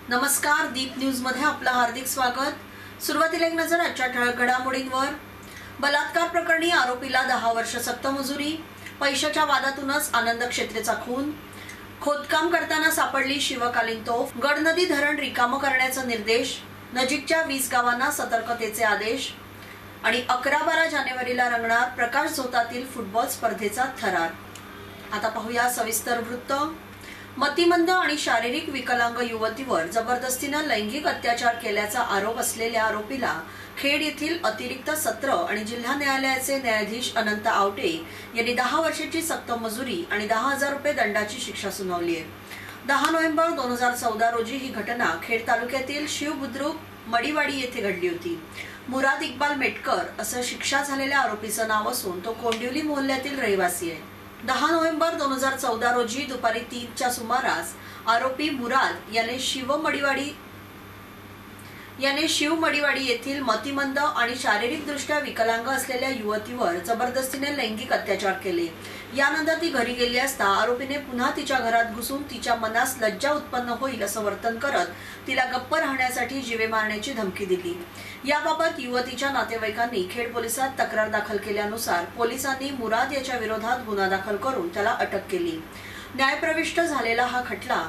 नमस्कार, दीप न्यूज मध्ये आपलं हार्दिक स्वागत। सुरुवातीला एक नजर आजच्या ठळक घडामोडींवर। बलात्कार प्रकरणी आरोपीला 10 वर्ष सक्तमजुरी, पैशाच्या वादातूनच आनंद क्षेत्रेचा खून, खोदकाम करताना सापडली शिवकालीन तोफ, गडनदी धरण रिकामं करण्याचे निर्देश, नजीकच्या 20 गावांना सतर्कतेचे आदेश आणि 11-12 जानेवारीला रंगणार प्रकाश झोतातील फुटबॉल स्पर्धेचा थरार। आता पाहूया सविस्तर वृत्त। मतिमंद आणि शारीरिक विकलांग युवतीवर जबरदस्तीने लैंगिक अत्याचार केल्याचा आरोप असलेल्या आरोपीला खेड येथील अतिरिक्त सत्र आणि जिल्हा न्यायालयाचे न्यायाधीश अनंत आवटे यांनी 10 वर्षाची सक्तमजुरी आणि 10,000 रुपये दंडाची शिक्षा सुनावली आहे। 10 नोव्हेंबर 2014 रोजी ही घटना खेड तालुक्यातील शिवबुद्रुक मडीवाडी येथे घडली होती। मुराद इक्बाल मेटकर असं शिक्षा झालेल्या आरोपीचं नाव असून तो कोंडिवली मोहल्ल्यातील रहिवासी आहे। 10 नोव्हेंबर 2014 रोजी दुपारी 3च्या सुमारास आरोपी मुराद याने शिवमडीवाडी येथील मतिमंद आणि शारीरिकदृष्ट्या विकलांग असलेल्या युवतीवर जबरदस्तीने लैंगिक अत्याचार केले। यानंतर ती घरी गेली असता आरोपीने पुन्हा तिच्या घरात घुसून तिच्या मनास लज्जा उत्पन्न होईल असं वर्तन करत तिला गप्प राहण्यासाठी जीवे मारण्याची धमकी दिली। याबाबत युवतीच्या नातेवाईकांनी खेड पोलिसात तक्रार दाखल केल्यानुसार पोलिसांनी मुराद याच्या विरोधात गुन्हा दाखल करून त्याला अटक केली। न्यायप्रविष्ट झालेला हा खटला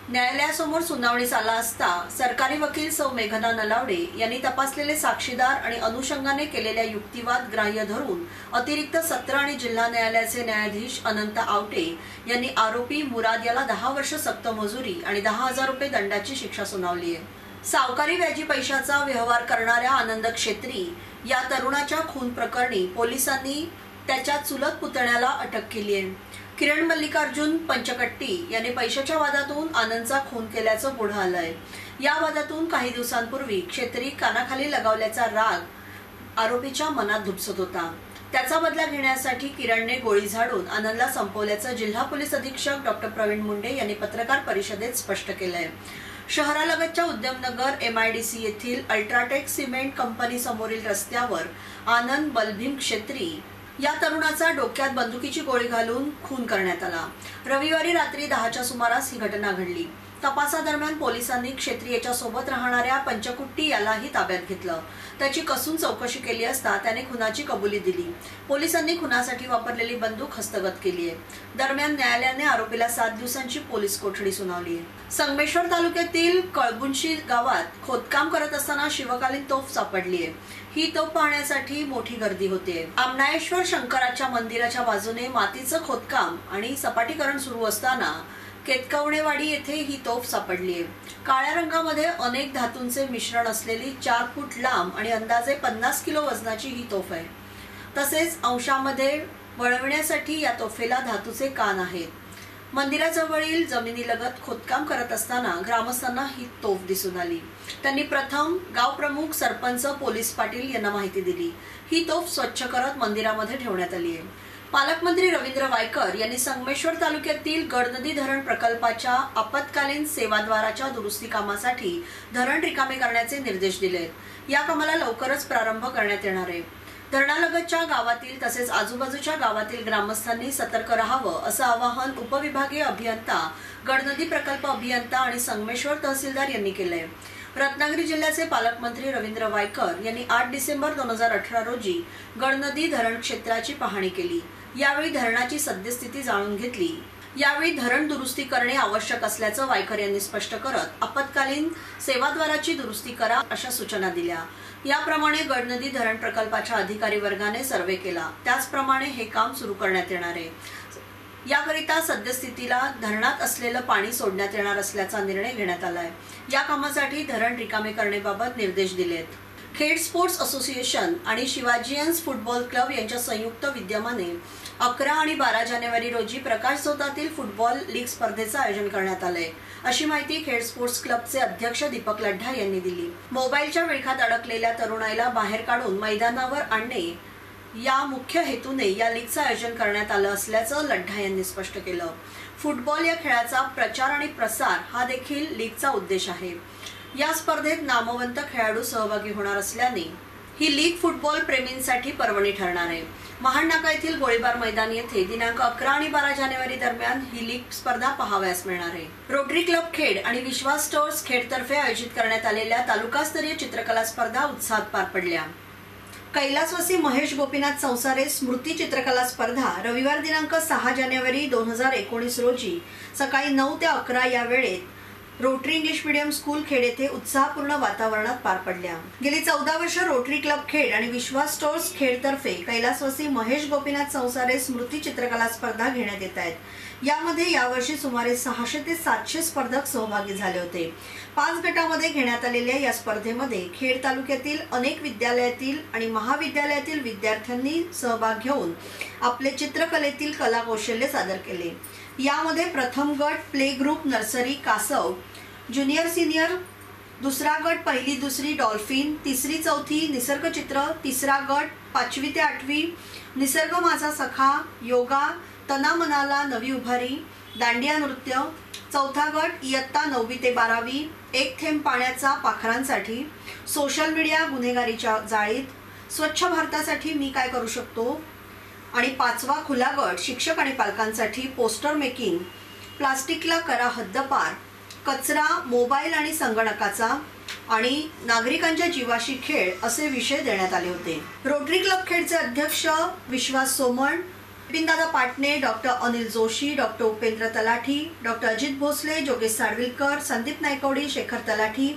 न्यायालयासमोर सुनावणीस आला असता सरकारी वकील सौ मेघना नलावडे यांनी तपासलेले साक्षीदार आणि अनुषंगाने केलेल्या युक्तिवाद ग्राह्य धरून अतिरिक्त सत्र आणि जिल्हा न्यायालयाचे न्यायाधीश अनंत आवटे यांनी आरोपी मुराद याला 10 वर्ष सक्तमजुरी आणि 10,000 रुपये दंडाची शिक्षा सुनावली आहे। सावकारी व्याजी पैशाचा व्यवहार करणाऱ्या आनंद क्षेत्री या तरुणाच्या खून प्रकरणी पोलिसांनी त्याच्या चुलत पुतण्याला अटक केली आहे। किरण मल्लिकार्जुन पंचकट्टी याने पैशाच्या वादातून आनंदचा खून केल्याचं पुढे आलंय। या वादातून काही दिवसांपूर्वी क्षेत्री कानाखाली लगावल्याचा राग आरोपीच्या मनात धुपसत होता। त्याचा बदला घेण्यासाठी किरणने गोळी झाडून आनंदला संपवल्याचं जिल्हा पोलीस अधीक्षक डॉक्टर प्रवीण मुंडे यांनी पत्रकार परिषदेत स्पष्ट केलंय। शहरालगतच्या उद्यमनगर MIDC येथील अल्ट्राटेक सिमेंट कंपनी समोरील रस्त्यावर आनंद बलभीम क्षेत्री या तरुणाचा डोक्यात बंदुकीची गोळी घालून खून करण्यात आला। रविवारी रात्री 10च्या सुमारास ही घटना घडली। तपासादरम्यान पोलिसांनी क्षेत्रीयाच्या सोबत राहणाऱ्या पंचकुट्टी यालाही ताब्यात घेतलं। त्याची कसून चौकशी केली असता त्याने खुनाची कबुली दिली। पोलिसांनी खुनासाठी वापरलेली बंदूक हस्तगत केली आहे। दरम्यान न्यायालयाने आरोपीला 7 दिवसांची पोलीस कोठडी सुनावली आहे। संगमेश्वर तालुक्यातील कळबुंशी गावात खोदकाम करत असताना शिवकालीन तोफ सापडली आहे। ही तोफ पाहण्यासाठी मोठी गर्दी होते। आमनाळेश्वर शंकराच्या मंदिराच्या बाजूने मातीचं खोदकाम आणि सपाटीकरण सुरू असताना केतकवणेवाडी येथे ही तोफ सापडली आहे। काळ्या रंगामध्ये अनेक धातूंचे मिश्रण असलेली 4 फूट लांब आणि अंदाजे 50 किलो वजनाची ही तोफ आहे। तसेच अंशामध्ये वळविण्यासाठी या तोफेला धातूचे कान आहेत। मंदिराजवळील जमिनीलगत खोदकाम करत असताना ग्रामस्थांना ही तोफ दिसून आली। त्यांनी प्रथम गाव प्रमुख, सरपंच, पोलीस पाटील यांना माहिती दिली। ही तोफ स्वच्छ करत मंदिरामध्ये ठेवण्यात आली आहे। पालकमंत्री रवींद्र वायकर यांनी संगमेश्वर तालुक्यातील गडनदी धरण प्रकल्पाच्या आपत्कालीन सेवाद्वाराच्या दुरुस्ती कामासाठी धरण रिकामे करण्याचे निर्देश दिलेत। या कामाला लवकरच प्रारंभ करण्यात येणार आहे। धरणालगतच्या गावातील तसेच आजूबाजूच्या गावातील ग्रामस्थांनी सतर्क राहावं असं आवाहन उपविभागीय अभियंता, गडनदी प्रकल्प अभियंता आणि संगमेश्वर तहसीलदार यांनी केलंय। रत्नागिरी जिल्ह्याचे पालकमंत्री रवींद्र वायकर यांनी 8 डिसेंबर 2018 रोजी गडनदी धरण क्षेत्राची पाहणी केली। यावेळी धरणाची सद्यस्थिती जाणून घेतली। यावेळी धरण दुरुस्ती करणे आवश्यक असल्याचं वायकर यांनी स्पष्ट करत आपत्कालीन सेवाद्वाराची दुरुस्ती करा अशा सूचना दिल्या। याप्रमाणे गडनदी धरण प्रकल्पाच्या अधिकारी वर्गाने सर्वे केला। त्याचप्रमाणे हे काम सुरू करण्यात येणार आहे। याकरिता सद्यस्थितीला धरणात असलेलं पाणी सोडण्यात येणार असल्याचा निर्णय घेण्यात आलाय। या कामासाठी धरण रिकामे करण्याबाबत निर्देश दिलेत। खेड स्पोर्ट्स असोसिएशन आणि शिवाजियन्स फुटबॉल क्लब यांच्या संयुक्त विद्यमाने 11 आणि 12 जानेवारी रोजी प्रकाश झोतातील फुटबॉल लीग स्पर्धेचं आयोजन करण्यात आलंय, अशी माहिती खेड स्पोर्ट्स क्लबचे अध्यक्ष दीपक लढ्ढा यांनी दिली। मोबाईलच्या विळखात अडकलेल्या तरुणाईला बाहेर काढून मैदानावर आणणे या मुख्य हेतूने या लीगचं आयोजन करण्यात आलं असल्याचं लढ्ढा यांनी स्पष्ट केलं। फुटबॉल या खेळाचा प्रचार आणि प्रसार हा देखील लीगचा उद्देश आहे। या स्पर्धेत नामवंत खेळाडू सहभागी होणार असल्याने ही लीग फुटबॉल प्रेमींसाठी पर्वणी ठरणार आहे। महाडनाका येथील गोळीबार मैदान येथे दिनांक 11 आणि 12 जानेवारी दरम्यान ही लीग स्पर्धा पाहावयास मिळणार आहे। रोटरी क्लब खेड आणि विश्वास स्टोअर्स खेडतर्फे आयोजित करण्यात आलेल्या तालुकास्तरीय चित्रकला स्पर्धा उत्साहात पार पडल्या। कैलासवासी महेश गोपीनाथ संसारे स्मृती चित्रकला स्पर्धा रविवार दिनांक 6 जानेवारी 2019 रोजी सकाळी 9 ते 11 या वेळेत rotary English medium school Khed येथे उत्साहपूर्ण वातावरणात पार पडल्या। गेली 14 वर्ष रोटरी क्लब खेड आणि विश्वास स्टोअर्स खेडतर्फे कैलासवासी महेश गोपीनाथ संसारे स्मृती चित्रकला स्पर्धा घेण्यात येत आहेत। यामध्ये यावर्षी सुमारे 600 ते 700 स्पर्धक सहभागी झाले होते। 5 गटामध्ये घेण्यात आलेल्या या स्पर्धेमध्ये खेड तालुक्यातील अनेक विद्यालयातील आणि महाविद्यालयातील विद्यार्थ्यांनी सहभाग घेऊन आपले चित्रकलेतील कलाकौशल्य सादर केले। यामध्ये प्रथम गट प्ले ग्रुप नर्सरी कासव, ज्युनियर सिनियर, दुसरा गट पहिली दुसरी डॉल्फिन, तिसरी चौथी निसर्ग चित्र, तिसरा गट 5वी ते 8वी निसर्ग माझा सखा, योगा, तना मनाला नवी उभारी, दांडिया नृत्य, चौथा गट इयत्ता 9वी ते 12वी एक थेंब पाण्याचा पाखरांसाठी, सोशल मीडिया गुन्हेगारीच्या जाळीत, स्वच्छ भारतासाठी मी काय करू शकतो आणि 5वा खुला गट शिक्षक आणि पालकांसाठी पोस्टर मेकिंग, प्लास्टिकला करा हद्दपार, कचरा, मोबाईल आणि संगणकाचा आणि नागरिकांच्या जीवाशी खेळ असे विषय देण्यात आले होते। रोटरी क्लब खेडचे अध्यक्ष विश्वास सोमण, बिपिनदादा पाटणे, डॉक्टर अनिल जोशी, डॉक्टर उपेंद्र तलाठी, डॉक्टर अजित भोसले, जोगेश साडविलकर, संदीप नायकवडी, शेखर तलाठी,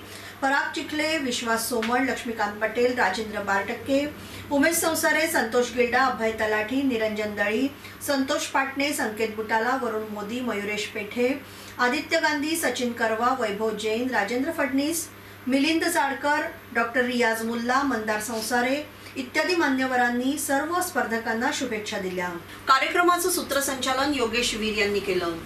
पराग चिखले, विश्वास सोमण, लक्ष्मीकांत पटेल, राजेंद्र बारटक्के, उमेश संसारे, संतोष गिल्डा, अभय तलाठी, निरंजन दळी, संतोष पाटणे, संकेत बुटाला, वरुण मोदी, मयुरेश पेठे, आदित्य गांधी, सचिन करवा, वैभव जैन, राजेंद्र फडणीस, मिलिंद जाडकर, डॉक्टर रियाज मुल्ला, मंदार संसारे इत्यादी मान्यवरांनी सर्व स्पर्धकांना शुभेच्छा दिल्या। कार्यक्रमाचं सूत्रसंचालन योगेश वीर यांनी केलं।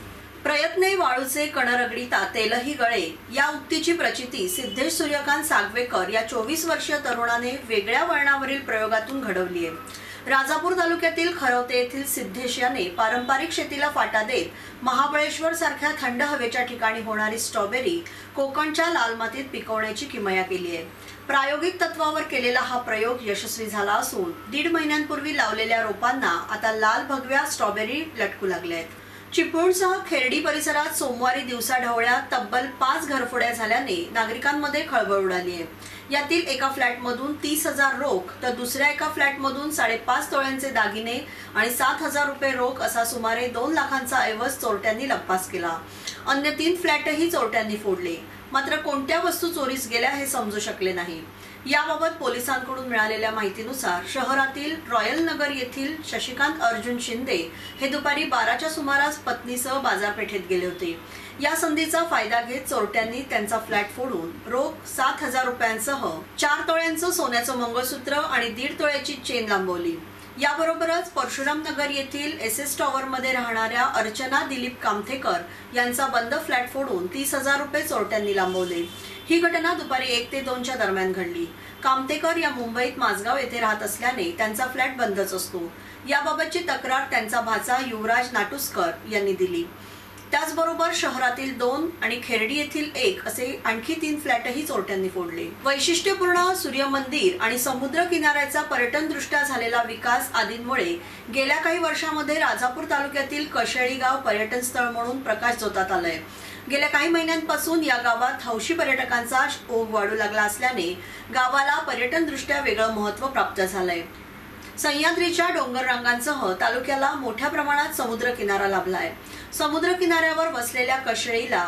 प्रयत्ने वाळूचे कणरगडीता तेलही गळे या उक्तीची प्रचिती सिद्धेश सूर्यकांत सागवेकर या 24 वर्षीय तरुणाने वेगळ्या वळणावरील प्रयोगातून घडवली आहे। राजापूर तालुक्यातील खरवते येथील सिद्धेश याने पारंपरिक शेतीला फाटा देत महाबळेश्वर सारख्या थंड हवेच्या ठिकाणी होणारी स्ट्रॉबेरी कोकणच्या लाल मातीत पिकवण्याची किमया केली आहे। प्रायोगिक तत्वावर केलेला हा प्रयोग यशस्वी झाला असून 1.5 महिन्यांपूर्वी लावलेल्या रोपांना आता लाल भगव्या स्ट्रॉबेरी लटकू लागल्या आहेत। चिपळूणसह खेर्डी परिसरात सोमवारी दिवसाढवळ्या तब्बल 5 घरफोड्या झाल्याने नागरिकांमध्ये खळबळ उडाली आहे। यातील एका फ्लॅटमधून 30,000 रोख तर दुसऱ्या एका फ्लॅटमधून 5.5 तोळ्यांचे दागिने आणि 7,000 रुपये रोख असा सुमारे 2 लाखांचा ऐवज चोरट्यांनी लंपास केला। अन्य 3 फ्लॅटही चोरट्यांनी फोडले, मात्र कोणत्या वस्तू चोरीस गेल्या हे समजू शकले नाही। याबाबत पोलिसांकडून मिळालेल्या माहितीनुसार शहरातील रॉयल नगर येथील शशिकांत अर्जुन शिंदे हे दुपारी 12च्या सुमारास पत्नीसह बाजारपेठेत गेले होते। या संधीचा फायदा घेत चोरट्यांनी त्यांचा फ्लॅट फोडून रोख 7,000 रुपयांसह 4 तोळ्यांचं सोन्याचं मंगळसूत्र आणि 1.5 तोळ्याची चेन लांबवली। याबरोबरच परशुराम नगर येथील SS टॉवर मध्ये राहणाऱ्या अर्चना दिलीप कामथेकर यांचा बंद फ्लॅट फोडून 30,000 रुपये चोरट्यांनी लांबवले। ही घटना दुपारी 1 ते 2च्या दरम्यान घडली। कामतेकर या मुंबईत माझगाव येथे राहत असल्याने त्यांचा फ्लॅट बंदच असतो। याबाबतची तक्रार त्यांचा भाचा युवराज नाटुस्कर यांनी दिली। त्याचबरोबर शहरातील 2 आणि खेर्डी येथील 1 असे आणखी 3 फ्लॅटही चोरट्यांनी फोडले। वैशिष्ट्यपूर्ण सूर्य मंदिर आणि समुद्र किनाऱ्याचा पर्यटनदृष्ट्या झालेला विकास आदींमुळे गेल्या काही वर्षांमध्ये राजापूर तालुक्यातील कशेळी गाव पर्यटन स्थळ म्हणून प्रकाश झोतात आलंय। गेल्या काही महिन्यांपासून या गावात हौशी पर्यटकांचा ओघ वाढू लागला असल्याने गावाला पर्यटनदृष्ट्या वेगळं महत्त्व प्राप्त झालंय। सह्याद्रीच्या डोंगर रांगांसह तालुक्याला मोठ्या प्रमाणात समुद्र किनारा लाभलाय। समुद्र किनाऱ्यावर वसलेल्या कशेळीला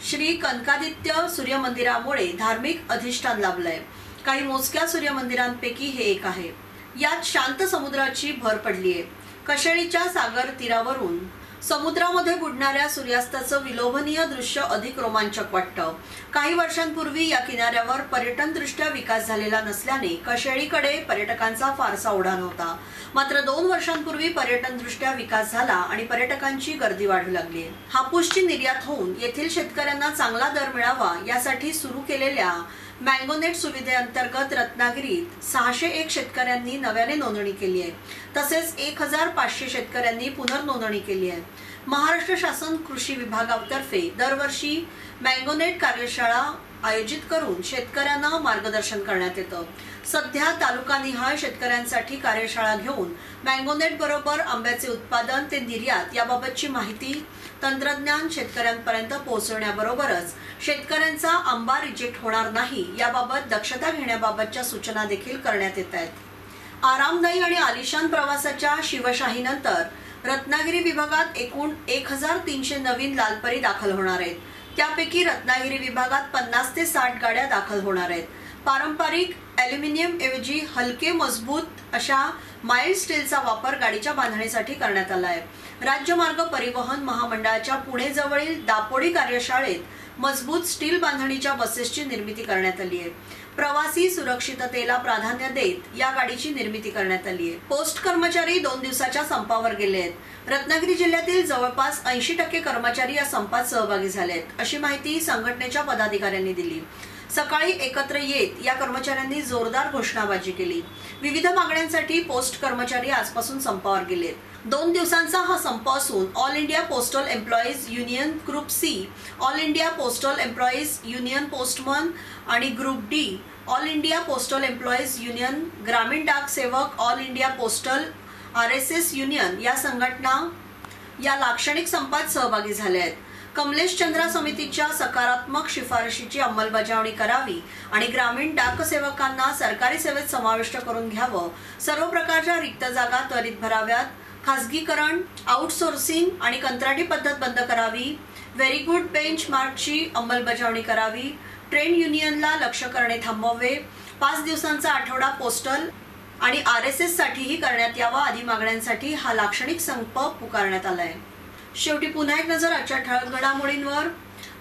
श्री कनकादित्य सूर्य मंदिरामुळे धार्मिक अधिष्ठान लाभलंय। काही मोजक्या सूर्य मंदिरांपैकी हे एक आहे। यात शांत समुद्राची भर पडली आहे। कशेळीच्या सागर तीरावरून समुद्रामध्ये बुडणाऱ्या सूर्यास्ताचं विलोभनीय दृश्य अधिक रोमांचक वाटतं। काही वर्षांपूर्वी या किनाऱ्यावर पर्यटनदृष्ट्या विकास झालेला नसल्याने कशेळीकडे पर्यटकांचा फारसा ओढा नव्हता। मात्र 2 वर्षांपूर्वी पर्यटनदृष्ट्या विकास झाला आणि पर्यटकांची गर्दी वाढू लागली। हापूसची निर्यात होऊन येथील शेतकऱ्यांना चांगला दर मिळावा यासाठी सुरू केलेल्या मँगोनेट सुविधेअंतर्गत रत्नागिरीत 601 शेतकऱ्यांनी नव्याने नोंदणी केली आहे। तसेच 1,500 शेतकऱ्यांनी पुनर्नोंदणी केली आहे। महाराष्ट्र शासन कृषी विभागातर्फे दरवर्षी मँगोनेट कार्यशाळा आयोजित करून शेतकऱ्यांना मार्गदर्शन करण्यात येतं। सध्या तालुकानिहाय शेतकऱ्यांसाठी कार्यशाळा घेऊन मँगोनेट बरोबर आंब्याचे उत्पादन ते निर्यात याबाबतची माहिती तंत्रज्ञान शेतकऱ्यांपर्यंत पोहोचवण्याबरोबरच शेतकऱ्यांचा आंबा रिजेक्ट होणार नाही याबाबत दक्षता घेण्याबाबतच्या सूचना देखील करण्यात येत आहेत। आरामदायी आणि आलिशान प्रवासाच्या शिवशाहीनंतर रत्नागिरी विभागात एकूण 1300 नवीन लालपरी दाखल होणार आहेत। त्यापैकी रत्नागिरी विभागात 50 ते 60 गाड्या दाखल होणार आहेत। पारंपरिक ॲल्युमिनियम ऐवजी हलके मजबूत अशा माइल्ड स्टीलचा वापर गाडीच्या बांधणीसाठी करण्यात आला आहे। राज्य मार्ग परिवहन महामंडळाच्या पुणे जवळील दापोडी कार्यशाळेत मजबूत स्टील बांधणीच्या बसेसची निर्मिती करण्यात आली आहे। प्रवासी सुरक्षिततेला प्राधान्य देत या गाडीची निर्मिती करण्यात आली आहे। पोस्ट कर्मचारी 2 दिवसाच्या संपावर गेले आहेत। रत्नागिरी जिल्ह्यातील जवळपास 80% कर्मचारी या संपात सहभागी झाले आहेत, अशी माहिती संघटनेच्या पदाधिकाऱ्यांनी दिली। सकाळी एकत्र येत या कर्मचाऱ्यांनी जोरदार घोषणाबाजी केली। विविध मागण्यांसाठी पोस्ट कर्मचारी आजपासून संपावर गेलेत। 2 दिवसांचा हा संप असून all India postal employees union group C, all India postal employees union postman आणि group D, all India postal employees union, ग्रामीण डाक सेवक, all India postal RSS union या संघटना या लाक्षणिक संपात सहभागी झाल्या आहेत। कमलेश चंद्रा समितीच्या सकारात्मक शिफारशीची अंमलबजावणी करावी आणि ग्रामीण डाक सेवकांना सरकारी सेवेत समाविष्ट करून घ्यावं, सर्व प्रकारच्या रिक्त जागा त्वरित भराव्यात, खासगीकरण, आउटसोर्सिंग आणि कंत्राटी पद्धत बंद करावी, व्हेरी गुड बेंचमार्कची अंमलबजावणी करावी, ट्रेड युनियनला लक्ष्य करणे थांबवावे, 5 दिवसांचा आठवडा पोस्टल आणि RSS साठीही करण्यात यावा आदी मागण्यांसाठी हा लाक्षणिक संप पुकारण्यात आलाय। शेवटी पुन्हा एक नजर आजच्या ठळक घडामोडींवर।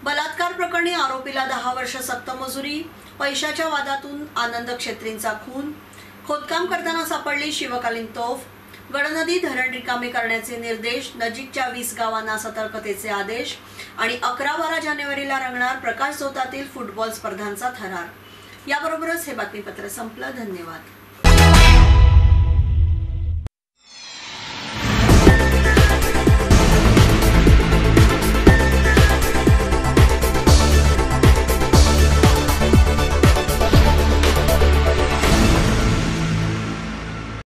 बलात्कार प्रकरणी आरोपीला 10 वर्ष सक्त मजुरी, पैशाच्या वादातून आनंद क्षेत्रींचा खून, खोदकाम करताना सापडली शिवकालीन तोफ, गडनदी धरण रिकामे करण्याचे निर्देश, नजीकच्या 20 गावांना सतर्कतेचे आदेश आणि 11-12 जानेवारीला रंगणार प्रकाश झोतातील फुटबॉल स्पर्धांचा थरार। याबरोबरच हे बातमीपत्र संपलं। धन्यवाद।